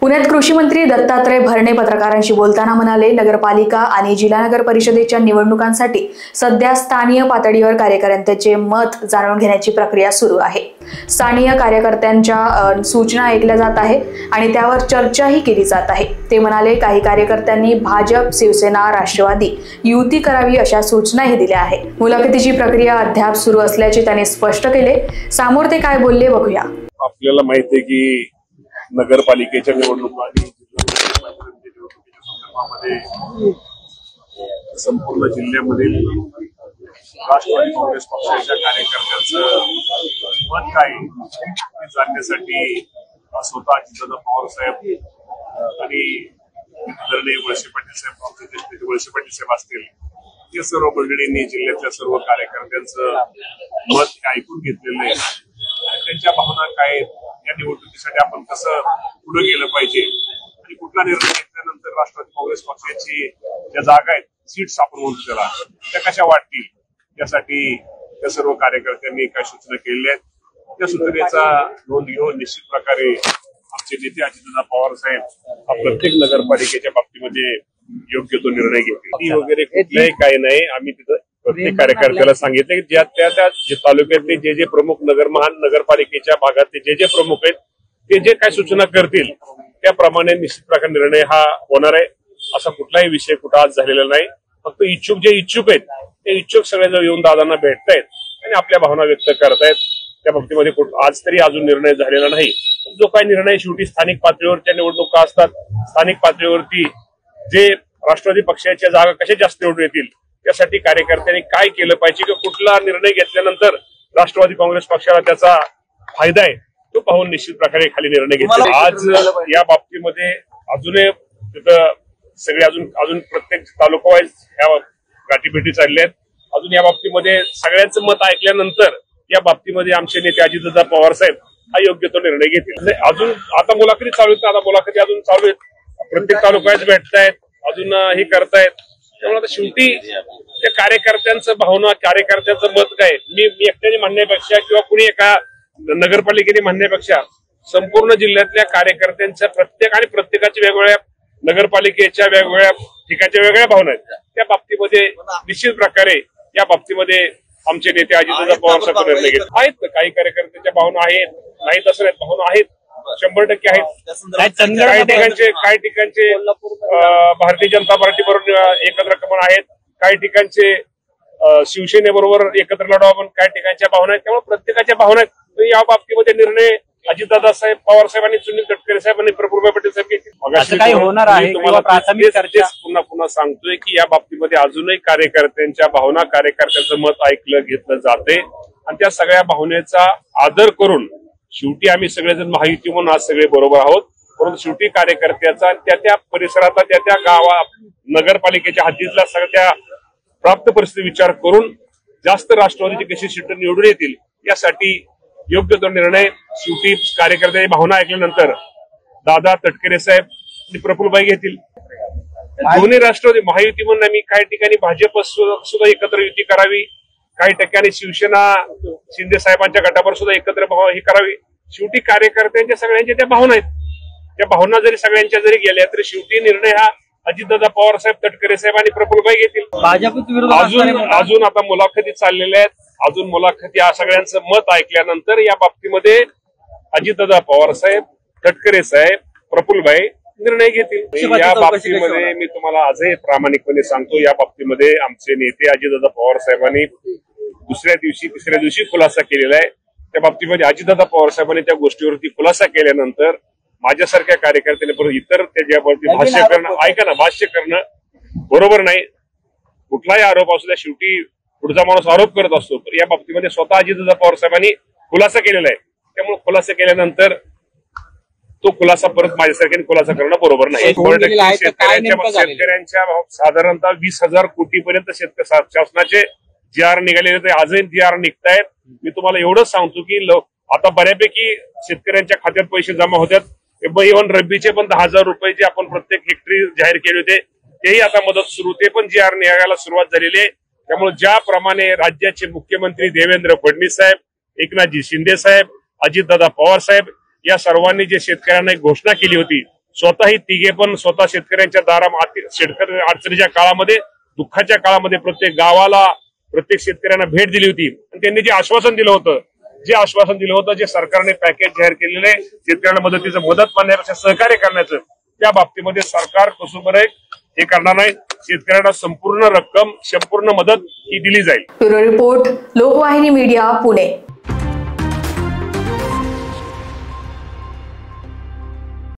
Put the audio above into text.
पुण्यात कृषी मंत्री दत्तात्रय भरणे पत्रकारांशी बोलताना म्हणाले, नगरपालिका आणि जिल्हा नगर परिषदेच्या निवडणुकांसाठी सध्या स्थानिक पातळीवर कार्यकर्त्यांचे मत जाणून घेण्याची प्रक्रिया सुरू आहे। स्थानिक कार्यकर्त्यांच्या सूचना ऐकल्या जात आहे आणि त्यावर चर्चाही केली जात आहे। ते म्हणाले, काही कार्यकर्त्यांनी भाजप, शिवसेना, राष्ट्रवादी युती करावी अशा सूचनाही दिल्या आहेत। मुलाखतीची प्रक्रिया अद्याप सुरू असल्याचे त्यांनी स्पष्ट केले। समोर ते काय बोलले बघूया। आपल्याला माहिती आहे की नगरपालिकेच्या निवडणुका आणि निवडणुकीच्या संदर्भामध्ये संपूर्ण जिल्ह्यामधील राष्ट्रवादी काँग्रेस पक्षाच्या कार्यकर्त्यांचं मत काय हे जाणण्यासाठी स्वतः अजितदादा पवार साहेब आणि आदरणीय वळसे पाटील साहेब, वळसे पाटील साहेब असतील, या सर्व मंडळींनी जिल्ह्यातल्या सर्व कार्यकर्त्यांचं मत ऐकून घेतलेलं आहे। त्यांच्या भावना काय, या निवडणुकीसाठी आपण कसं पुढे गेलं पाहिजे आणि कुठला निर्णय घेतल्यानंतर राष्ट्रवादी काँग्रेस पक्षाची ज्या जागा आहेत, सीट्स आपण म्हणतो त्याला, त्या कशा वाटतील यासाठी त्या सर्व कार्यकर्त्यांनी काय सूचना केलेल्या आहेत। त्या सूचनेचा नोंद घेऊन निश्चित प्रकारे आमचे नेते अजितदादा पवार साहेब प्रत्येक नगरपालिकेच्या बाबतीमध्ये योग्य तो निर्णय घेतील वगैरे कुठल्याही काही नाही। आम्ही तिथं प्रत्येक कार्यकर्त्याला सांगितले की त्या तालुक्यातले जे प्रमुख नगरपालिकेच्या भागातले जे प्रमुख आहेत ते जे काय सूचना करतील त्याप्रमाणे निश्चित प्रकारे निर्णय हा होणार आहे। असा कुठलाही विषय कुठं आज झालेला नाही। फक्त जे इच्छुक आहेत ते इच्छुक सगळेजण येऊन दादांना भेटतायत आणि आपल्या भावना व्यक्त करतायत। त्या बाबतीमध्ये आज तरी अजून निर्णय झालेला नाही। जो काही निर्णय शेवटी स्थानिक पातळीवरच्या निवडणुका असतात, स्थानिक पातळीवरती जे राष्ट्रवादी पक्षाच्या जागा कशा जास्त निवडून येतील त्यासाठी कार्यकर्त्यांनी काय केलं पाहिजे किंवा कुठला निर्णय घेतल्यानंतर राष्ट्रवादी काँग्रेस पक्षाला त्याचा फायदा आहे तो पाहून निश्चित प्रकारे खाली निर्णय घेतला। आज या बाबतीमध्ये अजूनही तिथं सगळे अजून प्रत्येक तालुका वाईज ह्या गाठीभेटी चालल्या आहेत। अजून या बाबतीमध्ये सगळ्यांचं मत ऐकल्यानंतर या बाबतीमध्ये आमचे नेते अजितदादा पवार साहेब हा योग्य तो निर्णय घेतील। अजून आता मुलाखती चालू आहेत, आता मुलाखती अजून चालू आहेत, प्रत्येक तालुक्यात भेटतायत, अजून हे करतायत। त्यामुळे आता शेवटी त्या कार्यकर्त्यांचं भावना, कार्यकर्त्यांचं मत काय, मी एकट्याने म्हणण्यापेक्षा किंवा कुणी एका नगरपालिकेने म्हणण्यापेक्षा संपूर्ण जिल्ह्यातल्या कार्यकर्त्यांच्या प्रत्येकाच्या वेगवेगळ्या नगरपालिकेच्या वेगवेगळ्या ठिकाणच्या वेगळ्या भावना आहेत। त्या बाबतीमध्ये निश्चित प्रकारे या बाबतीमध्ये आमचे नेते अजितदादा पवार साहेब निर्णय घेत आहेत। काही कार्यकर्त्यांच्या भावना आहेत, नाही तसं नाहीत, भावना आहेत, 100% आहेत। काही ठिकाणचे भारतीय जनता पार्टी बरोबर एकत्र कमन आहेत, काही ठिकाणचे शिवसेनेबरोबर एकत्र लढवा, पण काही ठिकाणच्या भावना आहेत। त्यामुळे प्रत्येकाच्या भावना आहेत। या बाबतीमध्ये निर्णय अजितदादा साहेब, पवार साहेबांनी, सुनील तटकरे साहेबांनी, प्रफुल्ल पाटील साहेब पुन्हा सांगतोय की या बाबतीमध्ये अजूनही कार्यकर्त्यांच्या भावना, कार्यकर्त्यांचं मत ऐकलं घेतलं जाते आणि त्या सगळ्या भावनेचा आदर करून शेवटी आम्ही सगळेजण महायुती म्हणून आज सगळे बरोबर आहोत। परंतु शेवटी कार्यकर्त्याचा त्या परिसराचा, त्या गावा, नगरपालिकेच्या हद्दीतला सगळ्या प्राप्त परिस्थिती विचार करून जास्त राष्ट्रवादीचे कशी सीट निवडून येतील यासाठी योग्य तो निर्णय शेवटी कार्यकर्त्यांची भावना ऐकल्यानंतर दादा, तटकरे साहेब आणि प्रफुल्लभाई घेतील। दोन्ही राष्ट्रवादी महायुती म्हणून आम्ही काही ठिकाणी भाजप सुद्धा एकत्र युती करावी, काही ठिकाणी शिवसेना शिंदे साहेबांच्या गटावर सुद्धा एकत्र हे करावी। शेवटी कार्यकर्त्यांच्या सगळ्यांच्या त्या भावना आहेत, त्या भावना जरी सगळ्यांच्या जरी गेल्या तरी शेवटी निर्णय हा अजितदादा पवार साहेब, तटकरे साहेब आणि प्रफुल्लभाई घेतील। अजून आता मुलाखती चाललेल्या आहेत, अजून मुलाखती सगळ्यांचं मत ऐकल्यानंतर या बाबतीमध्ये अजितदादा पवार साहेब, तटकरे साहेब, प्रफुल्लभाई निर्णय घेतील। या बाबतीमध्ये मी तुम्हाला आजही प्रामाणिकपणे सांगतो, या बाबतीमध्ये आमचे नेते अजितदादा पवार साहेबांनी दुसऱ्या दिवशी, तिसऱ्या दिवशी खुलासा केलेला आहे। त्या बाबतीमध्ये अजितदादा पवार साहेबांनी त्या गोष्टीवरती खुलासा केल्यानंतर माझ्यासारख्या कार्यकर्त्यांनी परत इतर त्याच्यावरती भाष्य करणं, ऐका ना, भाष्य करणं बरोबर नाही। कुठलाही आरोप असू द्या, शेवटी पुढचा माणूस आरोप करत असतो। तर या बाबतीमध्ये स्वतः अजितदादा पवार साहेबांनी खुलासा केलेला आहे। त्यामुळे खुलासा केल्यानंतर तो खुलासा परत माझ्यासारख्याने खुलासा करणं बरोबर नाही। शेतकऱ्यांच्या साधारणतः 20,000 कोटीपर्यंत शासनाचे GR निघालेले, ते आजही GR निघतायत। मी तुम्हाला एवढंच सांगतो की आता बऱ्यापैकी शेतकऱ्यांच्या खात्यात पैसे जमा होतात। इव्हन रब्बीचे पण 10,000 रुपये जे आपण प्रत्येक हेक्टरी जाहीर केले होते तेही आता मदत सुरू होते, पण GR निघायला सुरुवात झालेली आहे। त्यामुळे ज्याप्रमाणे राज्याचे मुख्यमंत्री देवेंद्र फडणवीस साहेब, एकनाथजी शिंदे साहेब, अजितदादा पवार साहेब या सर्वांनी जे शेतकऱ्यांना एक घोषणा केली होती स्वतः ही तिघे पण स्वतः शेतकऱ्यांच्या शेतकरी अडचणीच्या काळामध्ये, दुःखाच्या काळामध्ये प्रत्येक गावाला, प्रत्येक शेतकऱ्यांना भेट दिली होती आणि त्यांनी जे आश्वासन दिलं होतं, जे सरकारने पॅकेज जाहीर केलेले शेतकऱ्यांना मदत मानण्यापेक्षा सहकार्य करण्याचं, त्या बाबतीमध्ये सरकार कसुबर हे करणार नाही. शेतकऱ्यांना संपूर्ण रक्कम, संपूर्ण मदत ही दिली जाईल. Bureau report, Lokvahini media, Pune.